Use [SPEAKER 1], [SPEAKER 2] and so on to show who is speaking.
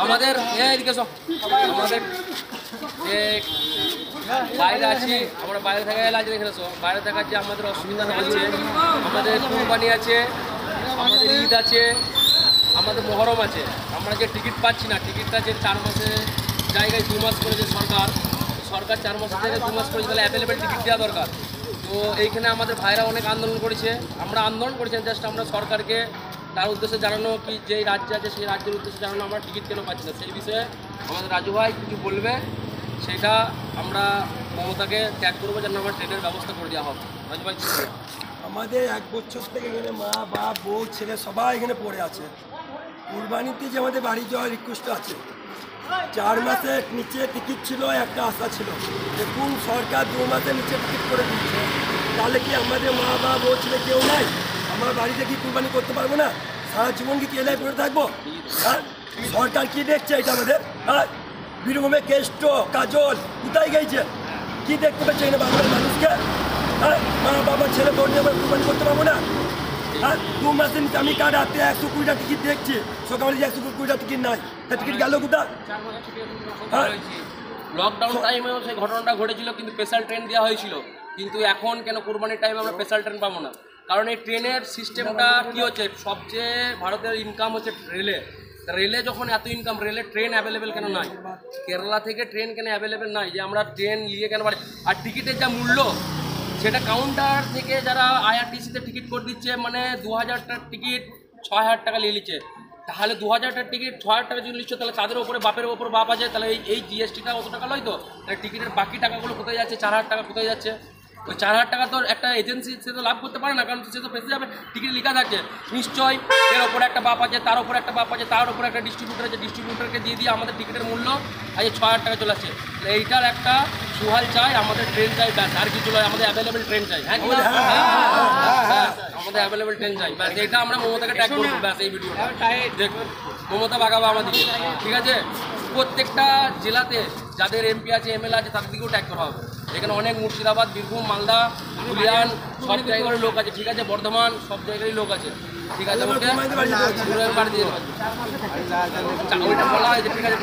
[SPEAKER 1] আমাদের এদিকে আমাদের যে বাইরে আছি, আমরা বাইরে থাকা এলে আজ দেখে বাইরে থাকার যে আমাদের অসুবিধা হচ্ছে, আমাদের কোম্পানি আছে, আমাদের ঈদ আছে, আমাদের মহরম আছে, আমরা যে টিকিট পাচ্ছি না, টিকিটটা যে 4 মাসের জায়গায় 2 মাস করেছে সরকার 4 মাসের জায়গায় 2 মাস করেছে, তাহলে অ্যাভেলেবেল টিকিট দেওয়া দরকার। তো এইখানে আমাদের ভাইরা অনেক আন্দোলন করেছে, আমরা আন্দোলন করেছেন জাস্ট আমরা সরকারকে তার উদ্দেশ্যে জানানো কি যেই রাজ্য আছে সেই রাজ্যের উদ্দেশ্যে জানানো আমরা টিকিট কেন পাচ্ছি না, সেই বিষয়ে আমাদের রাজু ভাই কিছু বলবে, সেটা আমরা মমতাকে ত্যাগ করবো যেন আমার ট্রেনের ব্যবস্থা করে দেওয়া হবে। রাজু ভাই
[SPEAKER 2] আমাদের 1 বছর থেকে এখানে মা বাপ বউ ছেলে সবাই এখানে পড়ে আছে। কুরবানিতে যে আমাদের বাড়ি যাওয়ার রিকোয়েস্ট আছে, 4 মাসের নিচে টিকিট ছিল, একটা আশা ছিল, দেখুন সরকার 2 মাসের নিচে টিকিট করে দিচ্ছে, তাহলে কি আমাদের মা বাবা বউ ছেলে কেউ নাই? আমার বাড়িতে কি কুরবানি করতে পারবো না? সারা জীবন কি কেলায় পড়ে থাকবো? হ্যাঁ, সরকার কি দেখছে এটা আমাদের? হ্যাঁ, বীরভূমে কেষ্ট কাজল কোথায় গেছে? কি দেখতে পাচ্ছে এখানে বাংলার মানুষকে? হ্যাঁ, মা বাবা ছেলে বোন নিয়ে আমরা কুরবানি করতে পারবো না? হ্যাঁ, 2 মাসের নিচে আমি কার হাতে 120টা টিকিট দেখছি, সকালে 120টা টিকিট নাই, তা টিকিট গেল কোথায়?
[SPEAKER 1] লকডাউন টাইমেও সেই ঘটনাটা ঘটেছিল, কিন্তু স্পেশাল ট্রেন দেওয়া হয়েছিল, কিন্তু এখন কেন কুরবানির টাইমে আমরা স্পেশাল ট্রেন পাবো না? কারণ এই ট্রেনের সিস্টেমটা কী হচ্ছে, সবচেয়ে ভারতের ইনকাম হচ্ছে রেলে যখন এত ইনকাম, রেলে ট্রেন অ্যাভেলেবেল কেন নাই? কেরালা থেকে ট্রেন কেন অ্যাভেলেবেল নাই যে আমরা ট্রেন নিয়ে কেন পারি? আর টিকিটের যা মূল্য, সেটা কাউন্টার থেকে যারা আইআরটিসিতে টিকিট করে দিচ্ছে, মানে 2000টার টিকিট 6000 টাকা নিয়ে নিচ্ছে। তাহলে 2000টার টিকিট 6000 টাকা যদি নিচ্ছে, তাহলে তাদের ওপরে বাপের ওপর বাপ আছে, তাহলে এই জিএসটিটা অত টাকা লয় তো, তাহলে টিকিটের বাকি টাকাগুলো কোথায় যাচ্ছে? 4000 টাকা কোথায় যাচ্ছে? ওই 4000 টাকা তো একটা এজেন্সি সে তো লাভ করতে পারে না, কারণ সে তো ফেসে যাবে, টিকিট লেখা থাকছে নিশ্চয়ই এর ওপরে একটা বাপ আছে, তার উপরে একটা বাপ আছে, তার উপরে একটা ডিস্ট্রিবিউটার আছে, ডিস্ট্রিবিউটারকে দিয়ে আমাদের টিকিটের মূল্য আজ 6000 টাকা চলে আসছে। এইটার একটা সুহাল চাই, আমাদের ট্রেন চাই, ব্যাস আর কিছু নয়, আমাদের অ্যাভেলেবেল ট্রেন চাই। হ্যাঁ, আমাদের অ্যাভেলেবেল ট্রেন চাই, ব্যাস এটা আমরা মমতাকে ট্যাগ করবো, ব্যাস এই ভিডিওটা দেখুন, মমতা বাগাবো আমাদেরকে, ঠিক আছে? প্রত্যেকটা জেলাতে যাদের এমপি আছে এমএলএ আছে তাদের দিকেও ট্যাগ করা হবে। এখানে অনেক মুর্শিদাবাদ, বীরভূম, মালদা, হুলিয়ান সব জায়গার লোক আছে, ঠিক আছে? বর্ধমান সব জায়গারই লোক আছে, ঠিক আছে? ওকে বাড়ি দিয়ে ওইটা বলা হয়েছে, ঠিক আছে?